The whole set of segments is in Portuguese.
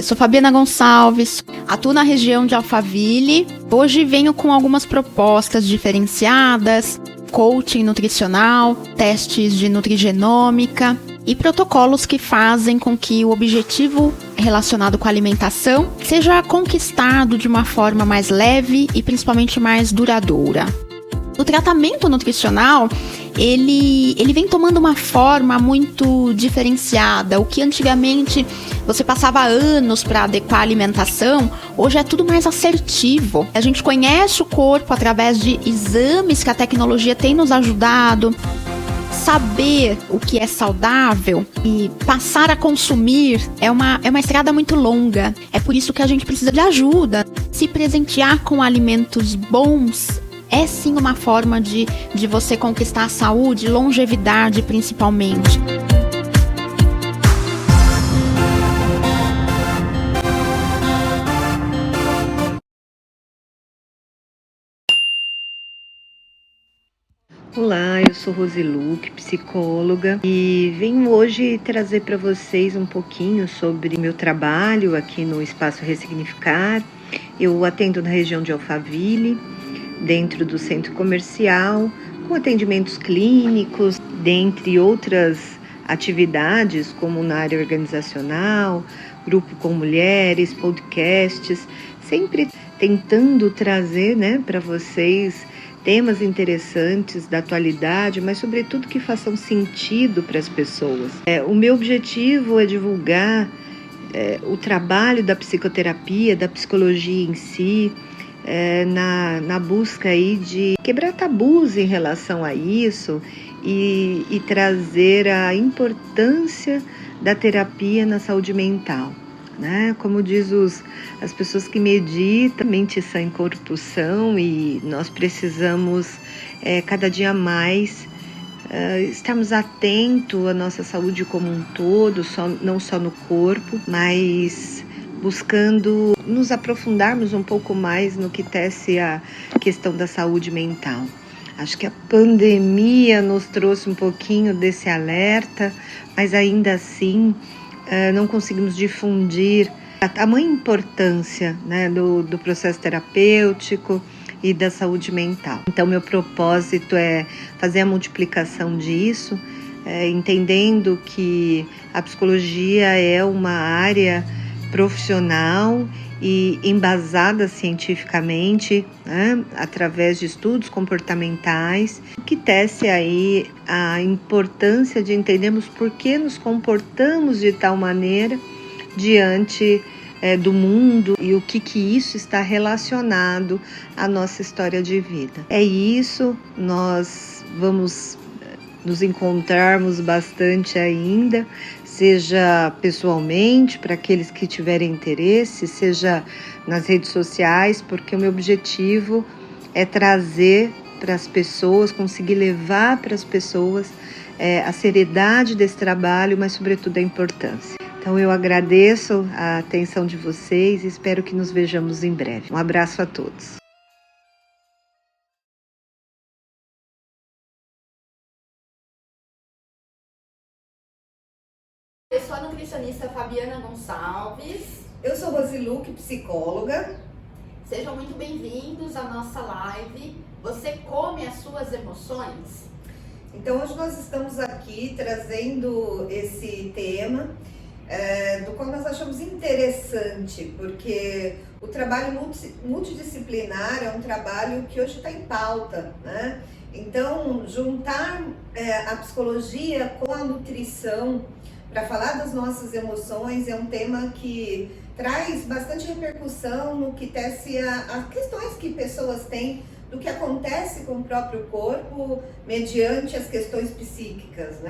Eu sou Fabiana Gonçalves, atuo na região de Alphaville. Hoje venho com algumas propostas diferenciadas, coaching nutricional, testes de nutrigenômica e protocolos que fazem com que o objetivo relacionado com a alimentação seja conquistado de uma forma mais leve e principalmente mais duradoura. O tratamento nutricional, ele vem tomando uma forma muito diferenciada. O que antigamente você passava anos para adequar a alimentação, hoje é tudo mais assertivo. A gente conhece o corpo através de exames que a tecnologia tem nos ajudado. Saber o que é saudável e passar a consumir é uma estrada muito longa. É por isso que a gente precisa de ajuda. Se presentear com alimentos bons é sim uma forma de você conquistar a saúde, longevidade principalmente. Olá, eu sou Rose Luque, psicóloga, e venho hoje trazer para vocês um pouquinho sobre meu trabalho aqui no Espaço Ressignificar. Eu atendo na região de Alphaville, dentro do centro comercial, com atendimentos clínicos, dentre outras atividades, como na área organizacional, grupo com mulheres, podcasts, sempre tentando trazer, para vocês temas interessantes da atualidade, mas sobretudo que façam sentido para as pessoas. O meu objetivo é divulgar o trabalho da psicoterapia, da psicologia em si, na busca aí de quebrar tabus em relação a isso e trazer a importância da terapia na saúde mental. Como diz as pessoas que meditam, mente sã em corpo são, e nós precisamos cada dia mais estarmos atentos à nossa saúde como um todo, não só no corpo, mas buscando nos aprofundarmos um pouco mais no que tece a questão da saúde mental. Acho que a pandemia nos trouxe um pouquinho desse alerta, mas ainda assim não conseguimos difundir a tamanha importância do processo terapêutico e da saúde mental. Então, meu propósito é fazer a multiplicação disso, entendendo que a psicologia é uma área profissional e embasada cientificamente, através de estudos comportamentais, que tece aí a importância de entendermos por que nos comportamos de tal maneira diante do mundo e o que isso está relacionado à nossa história de vida. É isso, nós vamos nos encontrarmos bastante ainda, seja pessoalmente, para aqueles que tiverem interesse, seja nas redes sociais, porque o meu objetivo é trazer para as pessoas, conseguir levar para as pessoas a seriedade desse trabalho, mas sobretudo a importância. Então eu agradeço a atenção de vocês e espero que nos vejamos em breve. Um abraço a todos. Eu sou a nutricionista Fabiana Gonçalves. Eu sou Rose Luque, psicóloga. Sejam muito bem-vindos à nossa live. Você come as suas emoções? Então hoje nós estamos aqui trazendo esse tema do qual nós achamos interessante, porque o trabalho multidisciplinar é um trabalho que hoje está em pauta, Então, juntar a psicologia com a nutrição para falar das nossas emoções é um tema que traz bastante repercussão no que tece a questões que pessoas têm do que acontece com o próprio corpo mediante as questões psíquicas,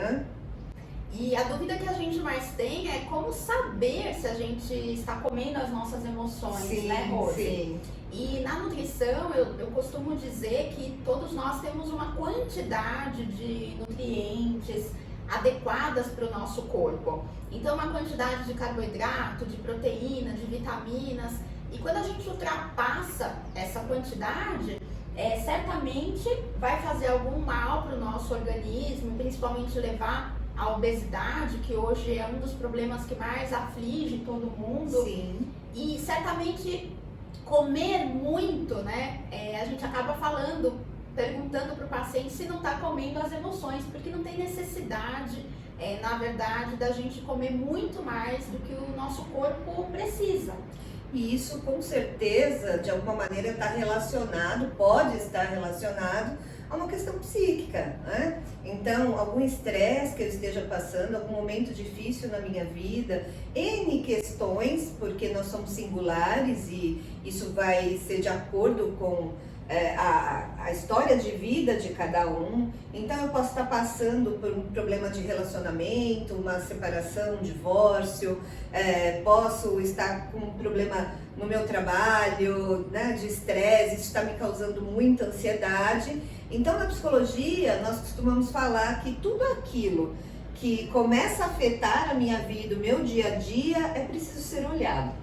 E a dúvida que a gente mais tem é como saber se a gente está comendo as nossas emoções, sim, Rose? Sim. E na nutrição eu costumo dizer que todos nós temos uma quantidade de nutrientes adequadas para o nosso corpo. Então, uma quantidade de carboidrato, de proteína, de vitaminas. E quando a gente ultrapassa essa quantidade, certamente vai fazer algum mal para o nosso organismo, principalmente levar a obesidade, que hoje é um dos problemas que mais aflige todo mundo. Sim. E certamente comer muito, né? A gente acaba perguntando para o paciente se não está comendo as emoções, porque não tem necessidade, na verdade, da gente comer muito mais do que o nosso corpo precisa. E isso, com certeza, de alguma maneira está relacionado, pode estar relacionado a uma questão psíquica, né? Então, algum estresse que eu esteja passando, algum momento difícil na minha vida, N questões, porque nós somos singulares e isso vai ser de acordo com a história de vida de cada um. Então eu posso estar passando por um problema de relacionamento, uma separação, um divórcio, posso estar com um problema no meu trabalho, né, de estresse, isso está me causando muita ansiedade. Então na psicologia nós costumamos falar que tudo aquilo que começa a afetar a minha vida, o meu dia a dia, é preciso ser olhado.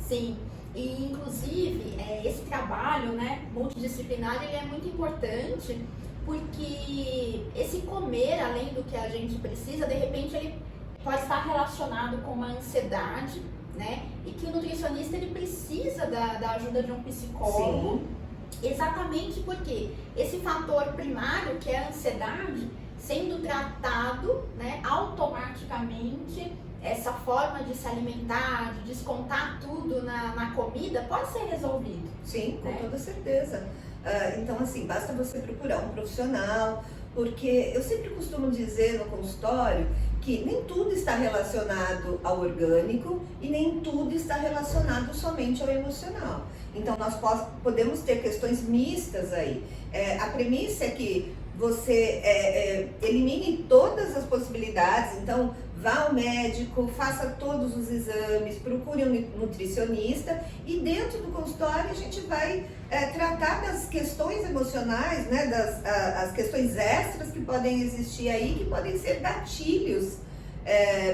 Sim. E, inclusive, esse trabalho, né, multidisciplinar, ele é muito importante, porque esse comer além do que a gente precisa, de repente, ele pode estar relacionado com uma ansiedade, né, e que o nutricionista, ele precisa da ajuda de um psicólogo. Sim. Exatamente porque esse fator primário, que é a ansiedade, sendo tratado, né, automaticamente, essa forma de se alimentar, de descontar tudo na comida, pode ser resolvido. Sim, com toda certeza. Então, assim, basta você procurar um profissional, porque eu sempre costumo dizer no consultório que nem tudo está relacionado ao orgânico e nem tudo está relacionado somente ao emocional. Então, nós podemos ter questões mistas aí. A premissa é que você elimine todas as possibilidades, então vá ao médico, faça todos os exames, procure um nutricionista e dentro do consultório a gente vai tratar das questões emocionais, né, as questões extras que podem existir aí, que podem ser gatilhos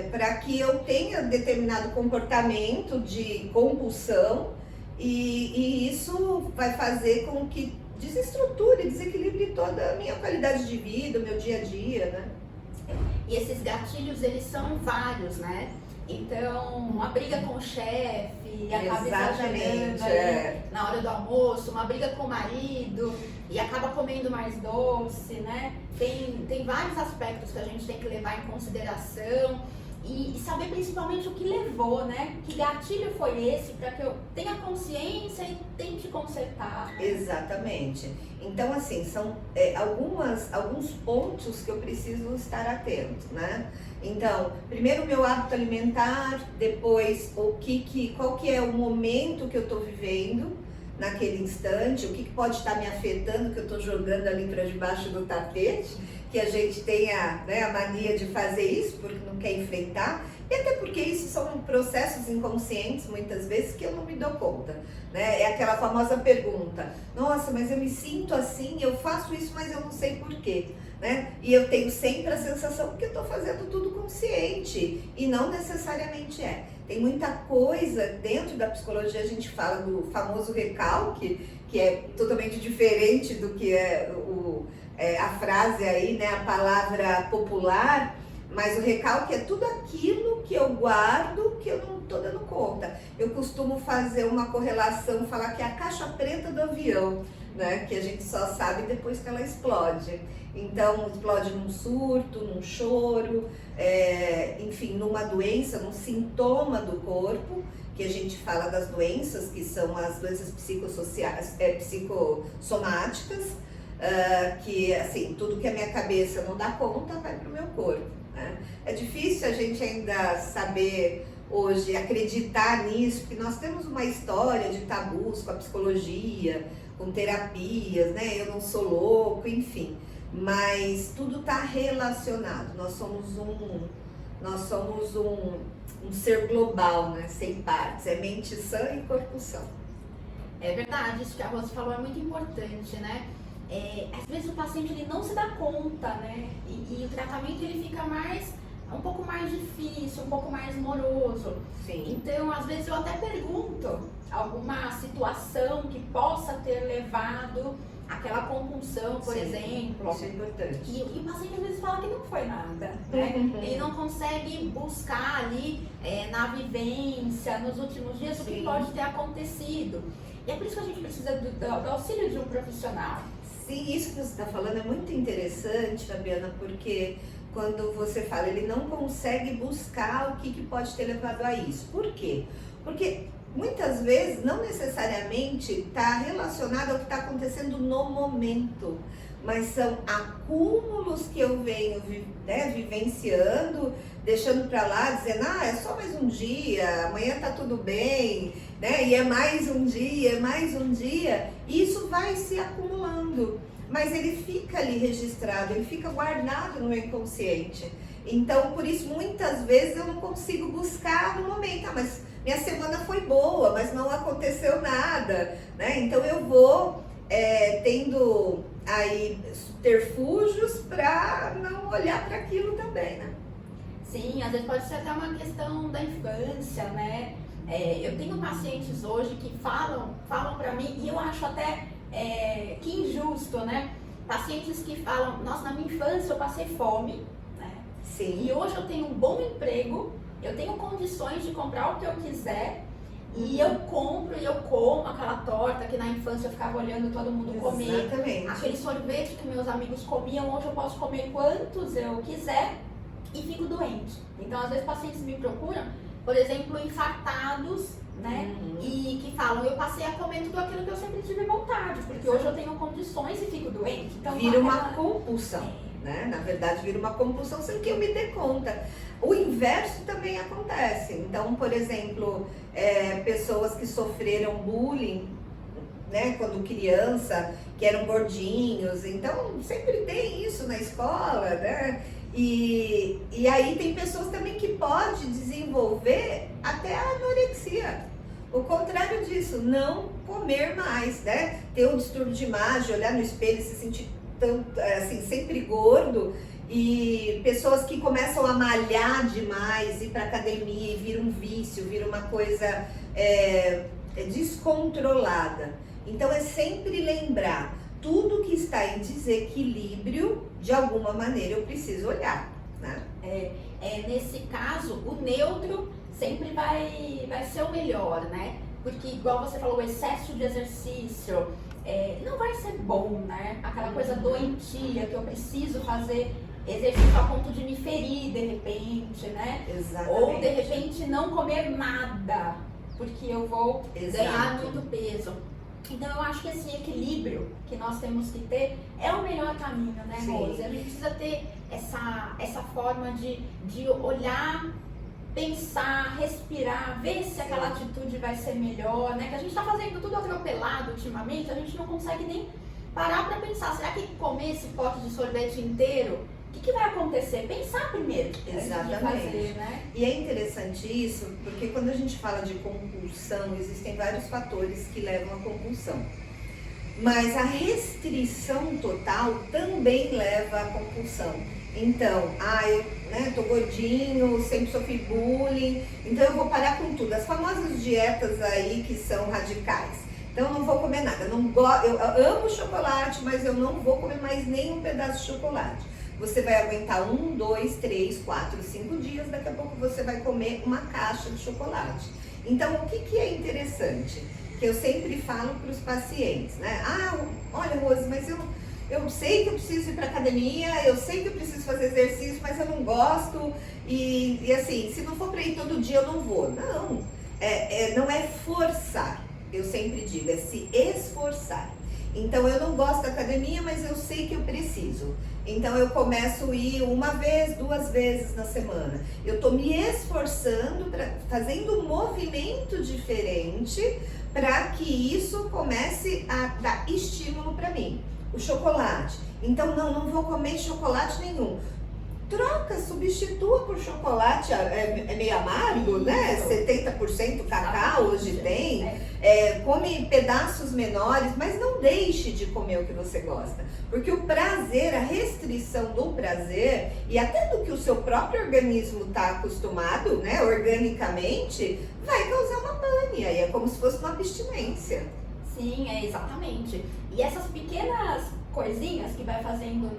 para que eu tenha determinado comportamento de compulsão e isso vai fazer com que desestruture, desequilibre toda a minha qualidade de vida, o meu dia a dia, né? E esses gatilhos, eles são vários, né? Então, uma briga com o chefe, acaba exagerando na hora do almoço, uma briga com o marido e acaba comendo mais doce, né? Tem vários aspectos que a gente tem que levar em consideração. E saber principalmente o que levou, né? Que gatilho foi esse para que eu tenha consciência e tente consertar. Exatamente. Então, assim, são alguns pontos que eu preciso estar atento, né? Então, primeiro o meu hábito alimentar, depois qual que é o momento que eu estou vivendo naquele instante, o que pode estar me afetando, que eu estou jogando ali para debaixo do tapete, que a gente tem a mania de fazer isso porque não quer enfrentar, e até porque isso são processos inconscientes, muitas vezes, que eu não me dou conta, né? É aquela famosa pergunta, nossa, mas eu me sinto assim, eu faço isso, mas eu não sei porquê, né? E eu tenho sempre a sensação que eu estou fazendo tudo consciente, e não necessariamente é. Tem muita coisa dentro da psicologia, a gente fala do famoso recalque, que é totalmente diferente do que é a frase aí, né, a palavra popular, mas o recalque é tudo aquilo que eu guardo que eu não estou dando conta. Eu costumo fazer uma correlação, falar que é a caixa preta do avião, né, que a gente só sabe depois que ela explode. Então, explode num surto, num choro, enfim, numa doença, num sintoma do corpo, que a gente fala das doenças, que são as doenças psicossomáticas, que, assim, tudo que a minha cabeça não dá conta vai para o meu corpo, né? É difícil a gente ainda saber hoje, acreditar nisso, porque nós temos uma história de tabus com a psicologia, com terapias, né? Eu não sou louco, enfim. Mas tudo está relacionado. Nós somos um ser global, né? Sem partes. É mente sã e corpo são. É verdade, isso que a Rose falou é muito importante, né? Às vezes o paciente ele não se dá conta, né? E o tratamento ele fica um pouco mais difícil, um pouco mais moroso. Sim. Então, às vezes eu até pergunto alguma situação que possa ter levado aquela compulsão, por exemplo. Isso é importante. E o paciente às vezes fala que não foi nada, né? Ele não consegue buscar ali na vivência, nos últimos dias, o que pode ter acontecido. E é por isso que a gente precisa do auxílio de um profissional. Sim, isso que você está falando é muito interessante, Fabiana, porque quando você fala, ele não consegue buscar o que pode ter levado a isso. Por quê? Porque muitas vezes não necessariamente está relacionado ao que está acontecendo no momento, mas são acúmulos que eu venho vivenciando, deixando para lá, dizendo, é só mais um dia, amanhã tá tudo bem, né? E é mais um dia, e isso vai se acumulando, mas ele fica ali registrado, ele fica guardado no meu inconsciente. Então, por isso, muitas vezes eu não consigo buscar no momento, mas minha semana foi boa, mas não aconteceu nada, né? Então eu vou tendo aí subterfúgios para não olhar para aquilo também, né? Sim, às vezes pode ser até uma questão da infância, né? Eu tenho pacientes hoje que falam para mim, e eu acho até que injusto, né? Pacientes que falam, nossa, na minha infância eu passei fome, né? Sim. E hoje eu tenho um bom emprego, eu tenho condições de comprar o que eu quiser, e eu compro e eu como aquela torta que na infância eu ficava olhando todo mundo comer. Exatamente. Aquele sorvete que meus amigos comiam, hoje eu posso comer quantos eu quiser e fico doente. Então, às vezes, pacientes me procuram, por exemplo, infartados, né? E que falam, eu passei a comer tudo aquilo que eu sempre tive vontade, porque hoje eu tenho condições e fico doente. Então, vira uma compulsão, né? Na verdade, vira uma compulsão sem que eu me dê conta. O inverso também acontece. Então, por exemplo, pessoas que sofreram bullying, né, quando criança, que eram gordinhos, então sempre tem isso na escola, né? E aí tem pessoas também que podem desenvolver até a anorexia. O contrário disso, não comer mais, né? Ter um distúrbio de imagem, olhar no espelho e se sentir assim, sempre gordo. E pessoas que começam a malhar demais, ir para academia e vira um vício, vira uma coisa descontrolada. Então é sempre lembrar, tudo que está em desequilíbrio, de alguma maneira eu preciso olhar, né? Nesse caso, o neutro sempre vai ser o melhor, né? Porque, igual você falou, o excesso de exercício não vai ser bom, né? Aquela coisa doentia que eu preciso fazer exercício a ponto de me ferir de repente, né? Exatamente. Ou de repente não comer nada, porque eu vou ganhar muito peso. Então eu acho que esse equilíbrio que nós temos que ter é o melhor caminho, né, Rose? A gente precisa ter essa forma de olhar, pensar, respirar, ver se aquela atitude vai ser melhor, né? Que a gente tá fazendo tudo atropelado ultimamente, a gente não consegue nem parar para pensar, será que comer esse pote de sorvete inteiro, o que vai acontecer? Pensar primeiro. Exatamente. Fazer, né? E é interessante isso, porque quando a gente fala de compulsão, existem vários fatores que levam à compulsão. Mas a restrição total também leva à compulsão. Então, eu tô gordinho, sempre sofri bullying, então eu vou parar com tudo. As famosas dietas aí que são radicais. Então eu não vou comer nada. Eu amo chocolate, mas eu não vou comer mais nem um pedaço de chocolate. Você vai aguentar 1, 2, 3, 4, 5 dias, daqui a pouco você vai comer uma caixa de chocolate. Então, o que é interessante? Que eu sempre falo para os pacientes, né? Olha, Rose, mas eu sei que eu preciso ir para academia, eu sei que eu preciso fazer exercício, mas eu não gosto. E assim, se não for para ir todo dia, eu não vou. Não, não é forçar. Eu sempre digo, é se esforçar. Então, eu não gosto da academia, mas eu sei que eu preciso. Então, eu começo a ir 1 vez, 2 vezes na semana. Eu estou me esforçando, fazendo um movimento diferente para que isso comece a dar estímulo para mim. O chocolate. Então, não vou comer chocolate nenhum. Troca, substitua por chocolate, é meio amargo, né? 70% cacau hoje tem. Come pedaços menores, mas não deixe de comer o que você gosta. Porque o prazer, a restrição do prazer e até do que o seu próprio organismo está acostumado, né, organicamente, vai causar uma pane. Aí é como se fosse uma abstinência. Sim, Sim, exatamente. E essas pequenas coisinhas que vai fazendo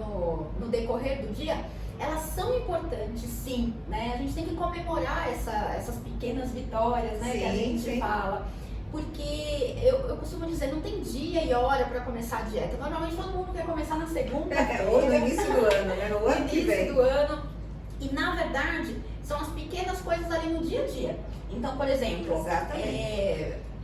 no decorrer do dia, elas são importantes, sim, né? A gente tem que comemorar essas pequenas vitórias, né, que a gente fala. Porque eu costumo dizer, não tem dia e hora para começar a dieta. Normalmente todo mundo quer começar na segunda-feira. Ou no início do ano, né? No ano que vem. No início do ano. E na verdade, são as pequenas coisas ali no dia a dia. Então, por exemplo,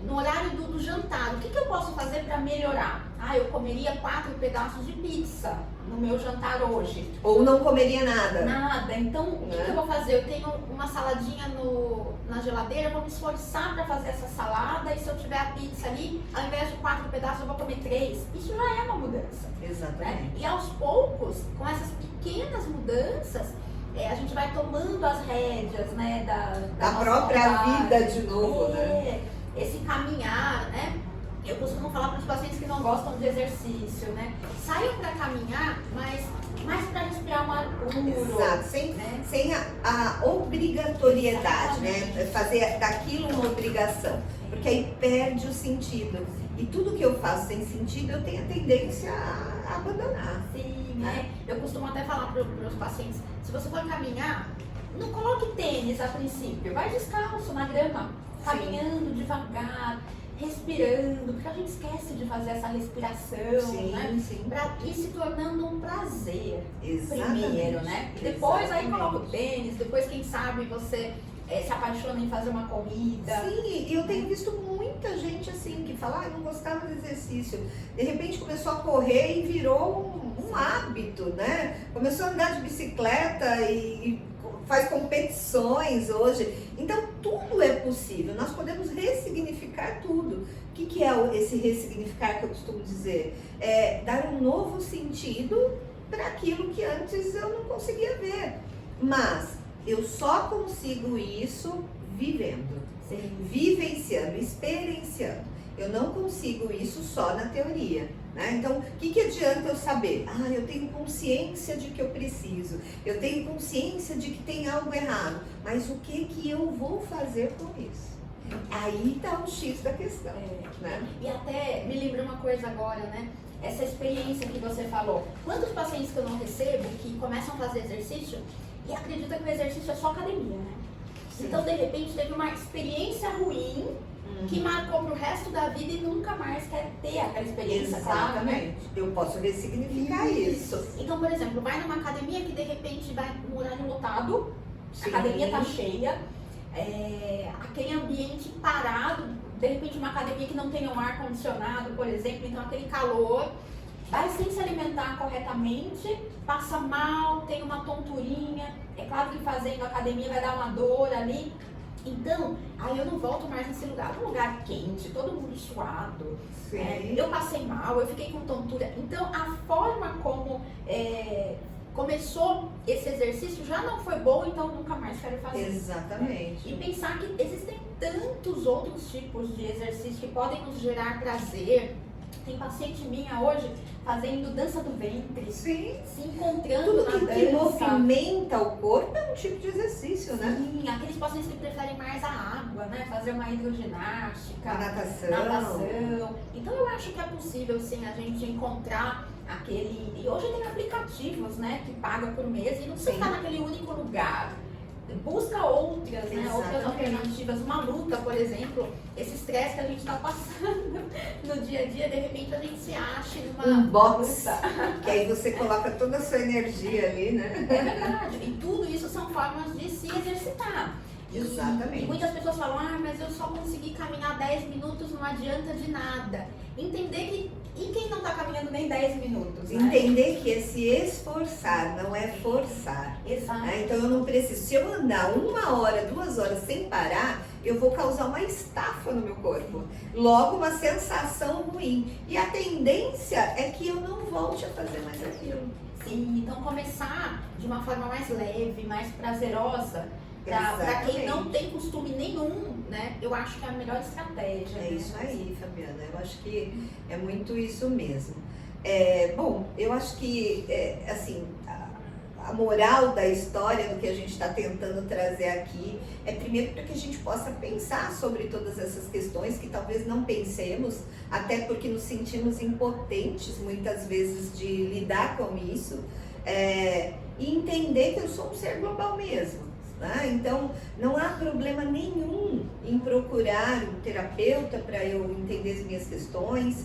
no horário do jantar, o que eu posso fazer para melhorar? Eu comeria 4 pedaços de pizza no meu jantar hoje. Ou não comeria nada. Nada. Então, o que eu vou fazer? Eu tenho uma saladinha na geladeira, eu vou me esforçar para fazer essa salada, e se eu tiver a pizza ali, ao invés de 4 pedaços, eu vou comer 3. Isso já é uma mudança. Exatamente. Né? E aos poucos, com essas pequenas mudanças, a gente vai tomando as rédeas, né, da própria vida de novo, né? Esse caminhar, né? Eu costumo falar para os pacientes que não gostam de exercício, né? Saiam para caminhar, mas mais para respirar um ar puro. Exato, sem a obrigatoriedade, né? Fazer daquilo uma obrigação, porque aí perde o sentido. E tudo que eu faço sem sentido, eu tenho a tendência a abandonar. Sim, né? Eu costumo até falar para os pacientes, se você for caminhar, não coloque tênis a princípio, vai descalço na grama, caminhando devagar, respirando, porque a gente esquece de fazer essa respiração, né? Pra ir se tornando um prazer. Exatamente. Primeiro, né? E depois aí coloca o tênis, depois quem sabe você se apaixona em fazer uma corrida. Sim, e eu tenho visto muita gente assim que fala, não gostava do exercício. De repente começou a correr e virou um hábito, né? Começou a andar de bicicleta e faz competições hoje. Então tudo é possível, nós podemos ressignificar tudo. O que é esse ressignificar que eu costumo dizer? É dar um novo sentido para aquilo que antes eu não conseguia ver. Mas eu só consigo isso vivendo, vivenciando, experienciando. Eu não consigo isso só na teoria, né? Então, o que adianta eu saber? Eu tenho consciência de que eu preciso, eu tenho consciência de que tem algo errado, mas o que eu vou fazer com isso? Aí está o X da questão, né? E até me lembra uma coisa agora, né? Essa experiência que você falou. Quantos pacientes que eu não recebo que começam a fazer exercício e acredita que o exercício é só academia, né? Sim. Então, de repente, teve uma experiência ruim que marcou pro resto da vida e nunca mais quer ter aquela experiência. Exatamente. Claro, né? Eu posso ressignificar isso. Então, por exemplo, vai numa academia que de repente vai no horário lotado, a academia tá cheia, aquele ambiente parado, de repente uma academia que não tem um ar condicionado, por exemplo, então aquele calor. Vai sem se alimentar corretamente, passa mal, tem uma tonturinha, é claro que fazendo academia vai dar uma dor ali. Então, aí eu não volto mais nesse lugar. Um lugar quente, todo mundo suado, eu passei mal, eu fiquei com tontura. Então, a forma como começou esse exercício já não foi bom, então nunca mais quero fazer. Exatamente. E pensar que existem tantos outros tipos de exercício que podem nos gerar prazer. Tem paciente minha hoje fazendo dança do ventre, se encontrando tudo na que dança. movimenta o corpo é um tipo de exercício, né? Sim, aqueles pacientes que preferem mais a água, né? Fazer uma hidroginástica, a natação. Então eu acho que é possível sim a gente encontrar aquele... E hoje tem aplicativos, né? Que paga por mês e não precisa ficar naquele único lugar. Busca outras, né? Outras alternativas. Uma luta, por exemplo, esse estresse que a gente está passando no dia a dia, de repente a gente se acha numa box, luta. Que aí você coloca toda a sua energia ali, né? É verdade. E tudo isso são formas de se exercitar. Exatamente. E muitas pessoas falam, mas eu só consegui caminhar 10 minutos, não adianta de nada. Entender que, e quem não está caminhando nem 10 minutos? Né? Entender que é se esforçar, não é forçar. Exato. Então eu não preciso, se eu andar 1 hora, 2 horas sem parar, eu vou causar uma estafa no meu corpo. Logo, uma sensação ruim. E a tendência é que eu não volte a fazer mais aquilo. Sim, então começar de uma forma mais leve, mais prazerosa, para quem não tem costume nenhum, né? Eu acho que é a melhor estratégia. É isso aí, Fabiana. Eu acho que é muito isso mesmo. Bom, eu acho que, assim, a moral da história do que a gente está tentando trazer aqui é primeiro para que a gente possa pensar sobre todas essas questões que talvez não pensemos, até porque nos sentimos impotentes muitas vezes de lidar com isso, e entender que eu sou um ser global mesmo. Né? Então, não há problema nenhum em procurar um terapeuta para eu entender as minhas questões,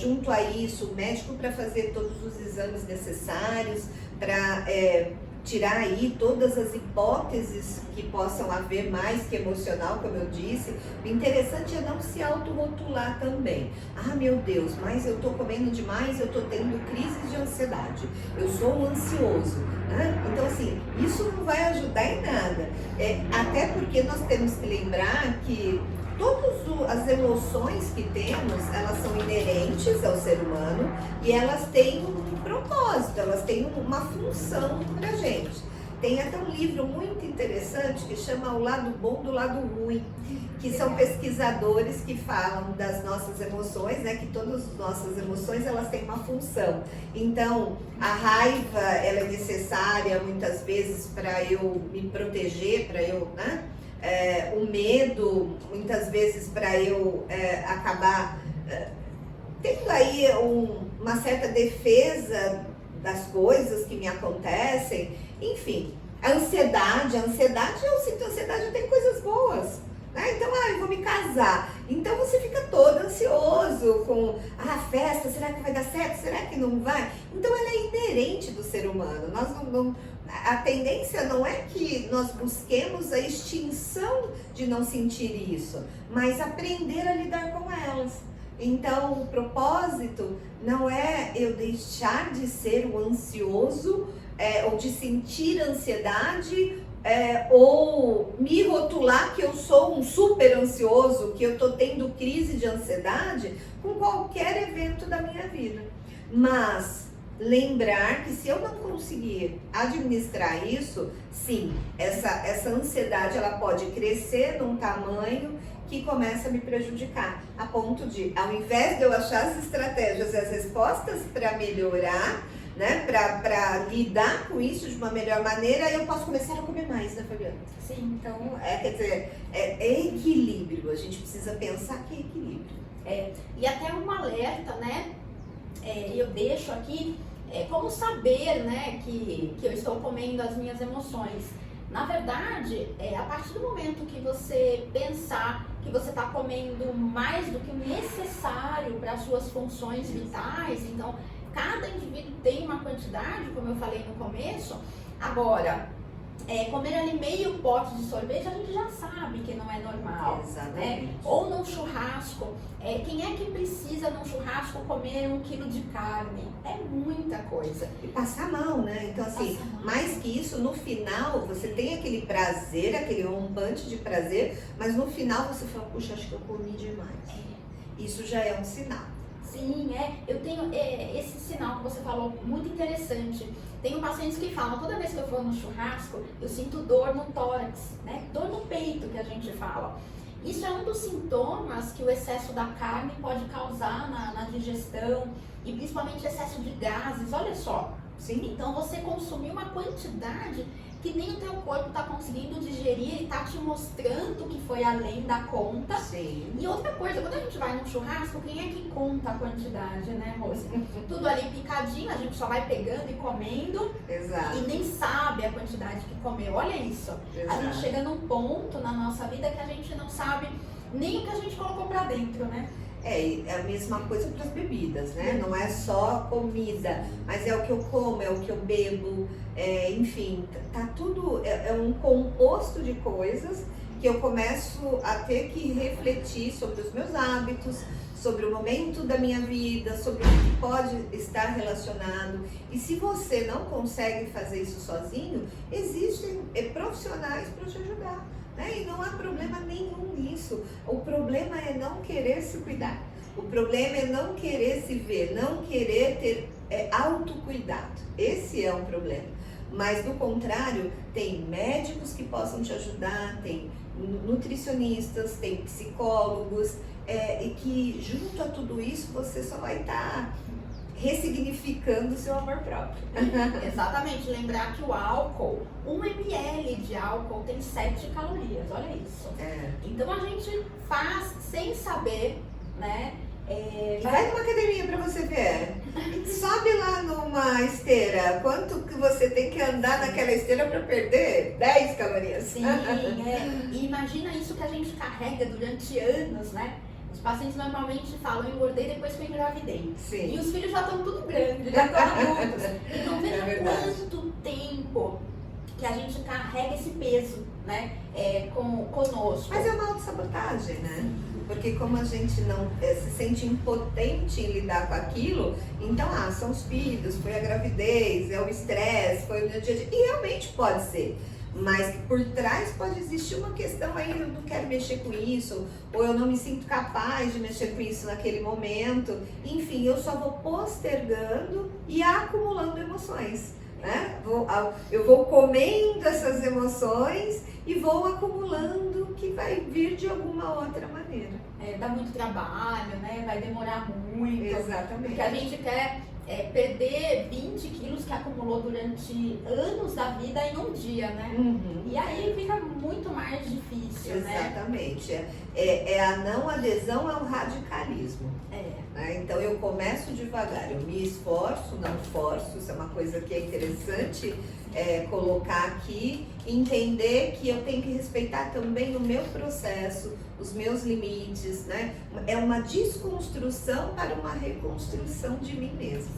junto a isso, o médico para fazer todos os exames necessários, para tirar aí todas as hipóteses que possam haver, mais que emocional, como eu disse. O interessante é não se autorrotular também. Ah, meu Deus, mas eu tô comendo demais, eu tô tendo crises de ansiedade, eu sou um ansioso. Né? Então, assim, isso não vai ajudar em nada. Até porque nós temos que lembrar que todas as emoções que temos, elas são inerentes ao ser humano e elas têm um propósito, elas têm uma função pra gente. Tem até um livro muito interessante que chama O Lado Bom do Lado Ruim, que são pesquisadores que falam das nossas emoções, né? Que todas as nossas emoções, elas têm uma função. Então, a raiva, ela é necessária muitas vezes para eu me proteger, para eu, né? O medo, muitas vezes, para eu acabar tendo aí uma certa defesa das coisas que me acontecem. Enfim, a ansiedade, eu sinto ansiedade, eu tenho coisas boas. Né? Então, eu vou me casar. Então você fica todo ansioso com a festa, será que vai dar certo? Será que não vai? Então ela é inerente do ser humano. A tendência não é que nós busquemos a extinção de não sentir isso, mas aprender a lidar com elas. Então o propósito não é eu deixar de ser o ansioso ou de sentir ansiedade, ou me rotular que eu sou um super ansioso, que eu tô tendo crise de ansiedade com qualquer evento da minha vida. Mas lembrar que se eu não conseguir administrar isso, sim, essa ansiedade ela pode crescer num tamanho que começa a me prejudicar, a ponto de, ao invés de eu achar as estratégias e as respostas para melhorar, né, para lidar com isso de uma melhor maneira, eu posso começar a comer mais, né, Fabiana? Sim, então... Quer dizer, é equilíbrio, a gente precisa pensar que é equilíbrio. E até um alerta, né, eu deixo aqui, como saber, né, que eu estou comendo as minhas emoções. Na verdade, a partir do momento que você pensar que você está comendo mais do que o necessário para as suas funções vitais, então cada indivíduo tem uma quantidade, como eu falei no começo. Agora, comer ali meio pote de sorvete, a gente já sabe que não é normal. Exatamente. Né? Ou num churrasco, quem é que precisa num churrasco comer 1 quilo de carne? É muita coisa. E passar mal, né? Então, assim, mais que isso, no final, você tem aquele prazer, aquele rompante de prazer, mas no final você fala, puxa, acho que eu comi demais. Isso já é um sinal. Sim, eu tenho esse sinal que você falou, muito interessante. Tenho pacientes que falam, toda vez que eu vou no churrasco, eu sinto dor no tórax, né? Dor no peito, que a gente fala. Isso é um dos sintomas que o excesso da carne pode causar na digestão, e principalmente excesso de gases, olha só. Sim. Então você consumiu uma quantidade que nem o teu corpo está conseguindo digerir e está te mostrando que foi além da conta. Sim. E outra coisa, quando a gente vai num churrasco, quem é que conta a quantidade, né, Rose? Tudo ali picadinho, a gente só vai pegando e comendo. Exato. E nem sabe a quantidade que comeu. Olha isso. Exato. A gente chega num ponto na nossa vida que a gente não sabe nem o que a gente colocou pra dentro, né? É a mesma coisa para as bebidas, né? Não é só comida, mas é o que eu como, é o que eu bebo, enfim, tá tudo, é um composto de coisas que eu começo a ter que refletir sobre os meus hábitos, sobre o momento da minha vida, sobre o que pode estar relacionado. E se você não consegue fazer isso sozinho, existem profissionais para te ajudar. E não há problema nenhum nisso. O problema é não querer se cuidar. O problema é não querer se ver, não querer ter autocuidado. Esse é um problema. Mas, do contrário, tem médicos que possam te ajudar, tem nutricionistas, tem psicólogos, e que junto a tudo isso você só vai estar ressignificando o seu amor próprio. Exatamente, lembrar que o álcool, 1 ml de álcool tem 7 calorias, olha isso. Então a gente faz sem saber, né? Vai numa academia pra você ver. Sobe lá numa esteira. Quanto que você tem que andar naquela esteira pra perder? 10 calorias. Sim, E imagina isso que a gente carrega durante anos, né? Os pacientes normalmente falam, eu engordei depois que eu engravidei. Sim. E os filhos já estão tudo grandes, já estão adultos. Então veja quanto tempo que a gente carrega esse peso, né? Conosco. Mas é uma autossabotagem, né? Porque como a gente não se sente impotente em lidar com aquilo, então, são os filhos, foi a gravidez, é o estresse, foi o meu dia a dia. E realmente pode ser. Mas por trás pode existir uma questão aí, eu não quero mexer com isso, ou eu não me sinto capaz de mexer com isso naquele momento. Enfim, eu só vou postergando e acumulando emoções. Né? Eu vou comendo essas emoções e vou acumulando que vai vir de alguma outra maneira. Dá muito trabalho, né? Vai demorar muito. Exatamente. Porque a gente quer perder 20 quilos que acumulou durante anos da vida em um dia, né? E aí fica muito mais difícil, exatamente. Né? É a não adesão ao radicalismo. Né? Então eu começo devagar, eu me esforço, não forço, isso é uma coisa que é interessante colocar aqui, entender que eu tenho que respeitar também o meu processo, os meus limites, né? É uma desconstrução para uma reconstrução de mim mesma.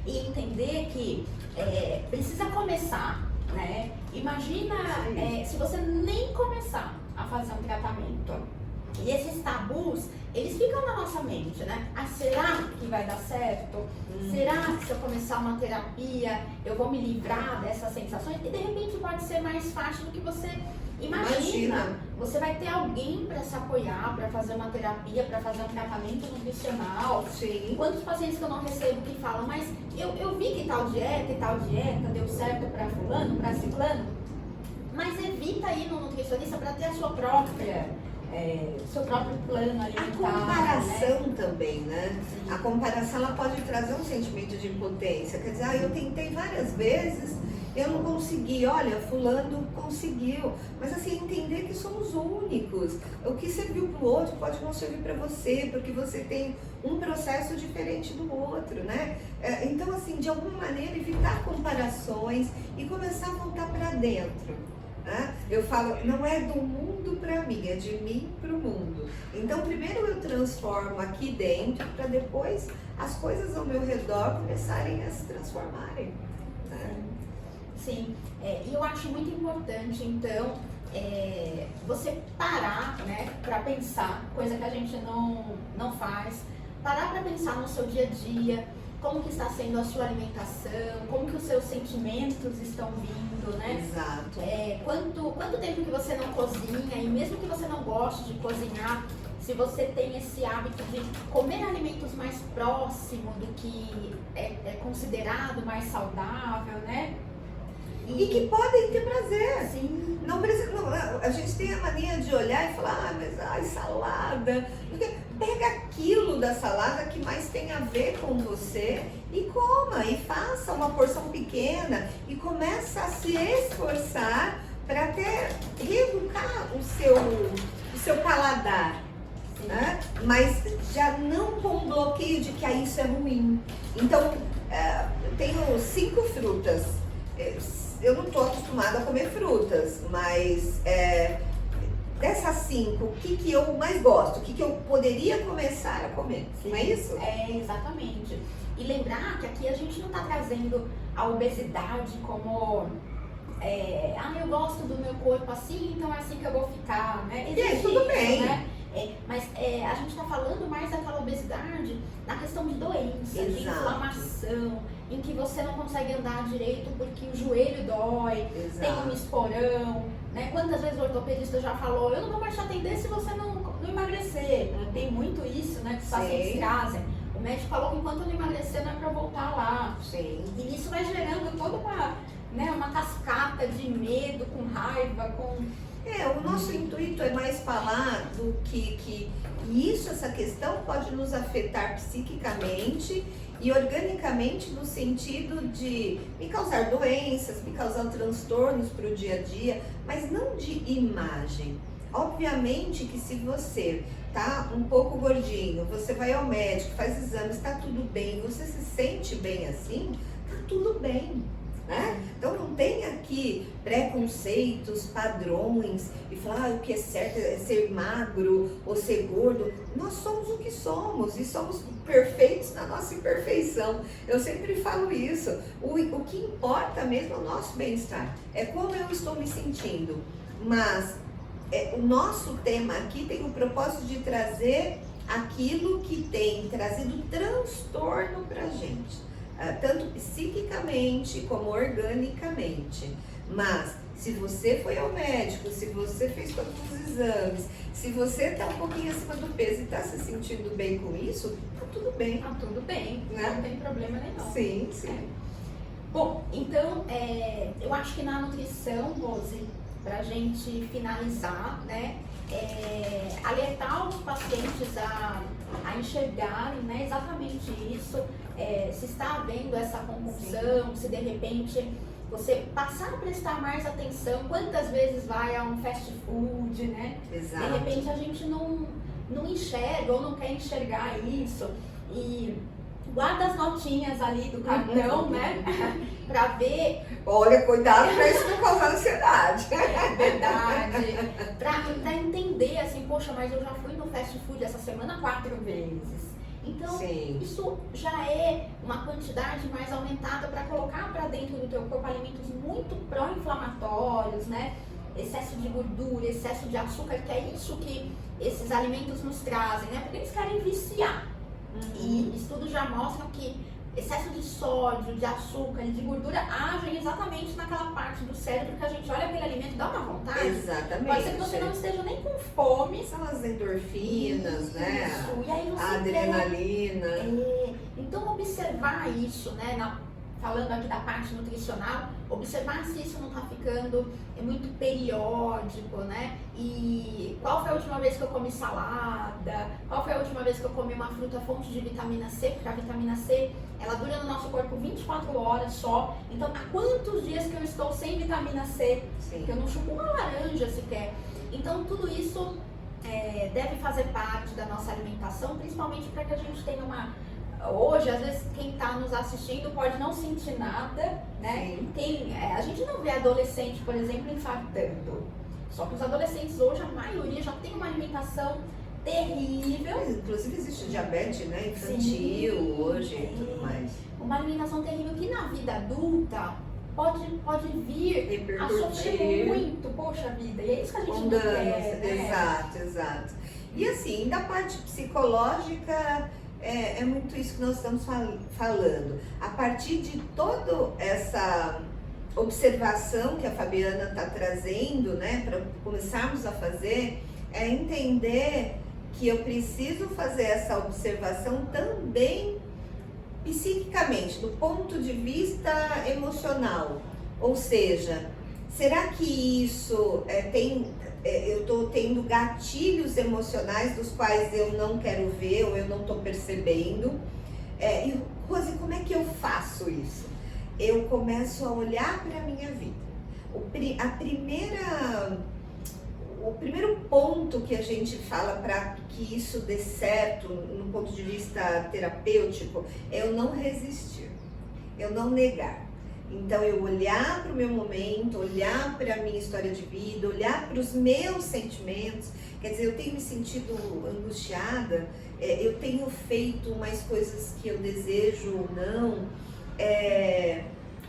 E entender que precisa começar, né? Imagina se você nem começar a fazer um tratamento. E esses tabus, eles ficam na nossa mente, né? Será que vai dar certo? Será que se eu começar uma terapia, eu vou me livrar dessas sensações? E de repente pode ser mais fácil do que você imagina. Você vai ter alguém para se apoiar, para fazer uma terapia, para fazer um tratamento nutricional. Sim. Quantos pacientes que eu não recebo que falam, mas eu vi que tal dieta e tal dieta deu certo para fulano, para ciclano, mas evita ir no nutricionista para ter a sua própria... seu próprio plano alimentar. A comparação também, né? Sim. A comparação ela pode trazer um sentimento de impotência. Quer dizer, eu tentei várias vezes, eu não consegui. Olha, fulano conseguiu. Mas assim, entender que somos únicos. O que serviu para o outro pode não servir para você, porque você tem um processo diferente do outro, né? Então, assim, de alguma maneira, evitar comparações e começar a voltar para dentro. Eu falo, não é do mundo para mim, é de mim para o mundo. Então, primeiro eu transformo aqui dentro, para depois as coisas ao meu redor começarem a se transformarem. Né? Sim, e eu acho muito importante, então, você parar, né, para pensar, coisa que a gente não faz, parar para pensar no seu dia a dia, como que está sendo a sua alimentação, como que os seus sentimentos estão vindo, né? Exato. Quanto tempo que você não cozinha, e mesmo que você não goste de cozinhar, se você tem esse hábito de comer alimentos mais próximos do que é considerado mais saudável, né? E que podem ter prazer. Sim. Não precisa, a gente tem a mania de olhar e falar, mas salada. Pega aquilo da salada que mais tem a ver com você e coma, e faça uma porção pequena e começa a se esforçar para até reeducar o seu paladar. Né? Mas já não com um bloqueio de que isso é ruim. Então, eu tenho 5 frutas. Eu não estou acostumada a comer frutas, mas dessas 5, o que eu mais gosto? O que eu poderia começar a comer? Não é isso? Exatamente. E lembrar que aqui a gente não está trazendo a obesidade como... eu gosto do meu corpo assim, então é assim que eu vou ficar, né? Existe tudo bem. Né? Mas a gente está falando mais daquela obesidade na questão de doença, de inflamação, em que você não consegue andar direito porque o joelho dói, tem um esporão, né? Quantas vezes o ortopedista já falou, eu não vou mais te atender se você não emagrecer. Tem muito isso, né, que os pacientes trazem. O médico falou que enquanto eu não emagrecer não é para voltar lá. Sim. E isso vai gerando toda uma cascata de medo, com raiva, com... O nosso intuito é mais falar do que essa questão pode nos afetar psiquicamente E organicamente no sentido de me causar doenças, me causar transtornos para o dia a dia, mas não de imagem. Obviamente que se você tá um pouco gordinho, você vai ao médico, faz exames, está tudo bem, você se sente bem assim, tá tudo bem. Né? Então não tem aqui preconceitos, padrões e falar o que é certo é ser magro ou ser gordo. Nós somos o que somos e somos perfeitos na nossa imperfeição. Eu sempre falo isso. O que importa mesmo é o nosso bem-estar, é como eu estou me sentindo. Mas o nosso tema aqui tem o propósito de trazer aquilo que tem trazido transtorno pra gente. Tanto psiquicamente como organicamente. Mas se você foi ao médico, se você fez todos os exames, se você está um pouquinho acima do peso e está se sentindo bem com isso, tá tudo bem. Tá tudo bem, né? Não tem problema nenhum. Sim, sim. Bom, então eu acho que na nutrição, Rose, pra gente finalizar, né? Alertar os pacientes a enxergarem, né, exatamente isso, se está havendo essa compulsão, se de repente você passar a prestar mais atenção, quantas vezes vai a um fast food, né? Exato. De repente a gente não enxerga ou não quer enxergar isso e guarda as notinhas ali do cartão, né? Pra ver. Olha, cuidado pra isso não causar ansiedade. Verdade. Pra entender assim, poxa, mas eu já fui no fast food essa semana 4 vezes. Então, Sim. Isso já é uma quantidade mais aumentada para colocar para dentro do teu corpo alimentos muito pró-inflamatórios, né? Excesso de gordura, excesso de açúcar, que é isso que esses alimentos nos trazem, né? Porque eles querem viciar. E estudos já mostram que excesso de sódio, de açúcar e de gordura agem exatamente naquela parte do cérebro que a gente olha aquele alimento e dá uma vontade. Exatamente. Pode ser que você não esteja nem com fome. São as endorfinas, Isso. né? E aí você A adrenalina. Então observar isso, né? Falando aqui da parte nutricional, observar se isso não está ficando muito periódico, né? E qual foi a última vez que eu comi salada? Qual foi a última vez que eu comi uma fruta fonte de vitamina C? Porque a vitamina C, ela dura no nosso corpo 24 horas só. Então, há quantos dias que eu estou sem vitamina C? Sim. Que eu não chupo uma laranja sequer. Então, tudo isso deve fazer parte da nossa alimentação, principalmente para que a gente tenha uma... Hoje, às vezes, quem está nos assistindo pode não sentir nada, né? A gente não vê adolescente, por exemplo, infartando. Só que os adolescentes hoje, a maioria já tem uma alimentação terrível. Inclusive existe diabetes, né? Infantil. Sim. Hoje e tudo mais. Uma alimentação terrível que na vida adulta pode vir a sofrer muito, poxa vida. E é isso que a gente não quer, né? Exato. E assim, da parte psicológica... É muito isso que nós estamos falando. A partir de toda essa observação que a Fabiana está trazendo, né, para começarmos a fazer, é entender que eu preciso fazer essa observação também psiquicamente, do ponto de vista emocional. Ou seja, será que isso eu estou tendo gatilhos emocionais dos quais eu não quero ver ou eu não estou percebendo? E Rose, como é que eu faço isso? Eu começo a olhar para a minha vida. O primeiro ponto que a gente fala para que isso dê certo, no ponto de vista terapêutico, é eu não resistir, eu não negar. Então, eu olhar para o meu momento, olhar para a minha história de vida, olhar para os meus sentimentos. Quer dizer, eu tenho me sentido angustiada, eu tenho feito mais coisas que eu desejo ou não.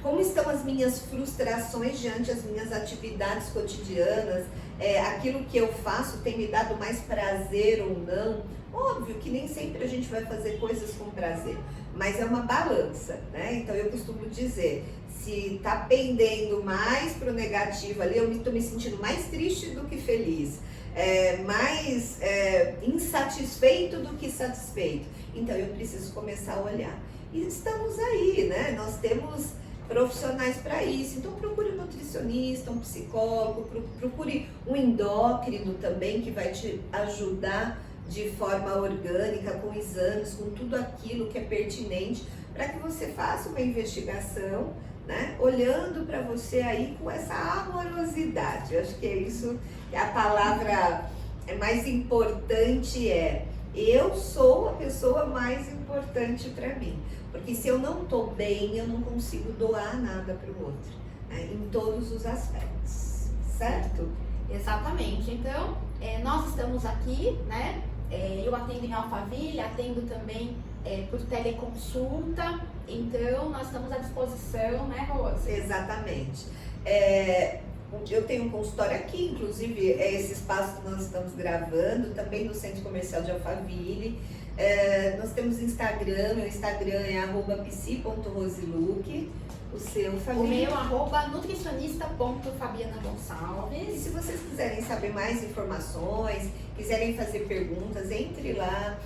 Como estão as minhas frustrações diante das minhas atividades cotidianas? Aquilo que eu faço tem me dado mais prazer ou não? Óbvio que nem sempre a gente vai fazer coisas com prazer, mas é uma balança, né? Então eu costumo dizer, se tá pendendo mais pro negativo ali, eu estou me sentindo mais triste do que feliz, mais insatisfeito do que satisfeito. Então eu preciso começar a olhar. E estamos aí, né? Nós temos profissionais para isso. Então procure um nutricionista, um psicólogo, procure um endócrino também que vai te ajudar de forma orgânica, com exames, com tudo aquilo que é pertinente para que você faça uma investigação, né? Olhando para você aí com essa amorosidade. Eu acho que é isso, a palavra mais importante eu sou a pessoa mais importante para mim. Porque se eu não estou bem, eu não consigo doar nada para o outro, né? Em todos os aspectos, certo? Exatamente. Então, nós estamos aqui, né? Eu atendo em Alphaville, atendo também por teleconsulta. Então, nós estamos à disposição, né, Rose? Exatamente. Eu tenho um consultório aqui, inclusive é esse espaço que nós estamos gravando, também no Centro Comercial de Alphaville. Nós temos Instagram, meu Instagram é @psi.roseluc. O seu, Fabi? O meu @nutricionista.fabianagonçalves. E se vocês quiserem saber mais informações, quiserem fazer perguntas, entre lá,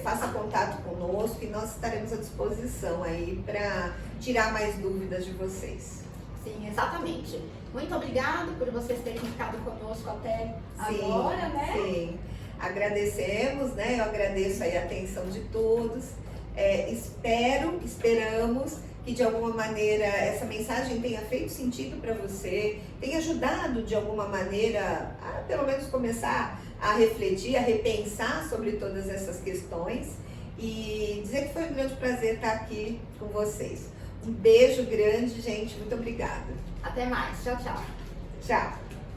faça contato conosco e nós estaremos à disposição aí para tirar mais dúvidas de vocês. Sim, exatamente. Muito obrigada por vocês terem ficado conosco até agora, né? Sim, agradecemos, né? Eu agradeço aí a atenção de todos. Esperamos que de alguma maneira essa mensagem tenha feito sentido para você, tenha ajudado de alguma maneira a pelo menos começar a refletir, a repensar sobre todas essas questões e dizer que foi um grande prazer estar aqui com vocês. Um beijo grande, gente. Muito obrigada. Até mais. Tchau, tchau. Tchau.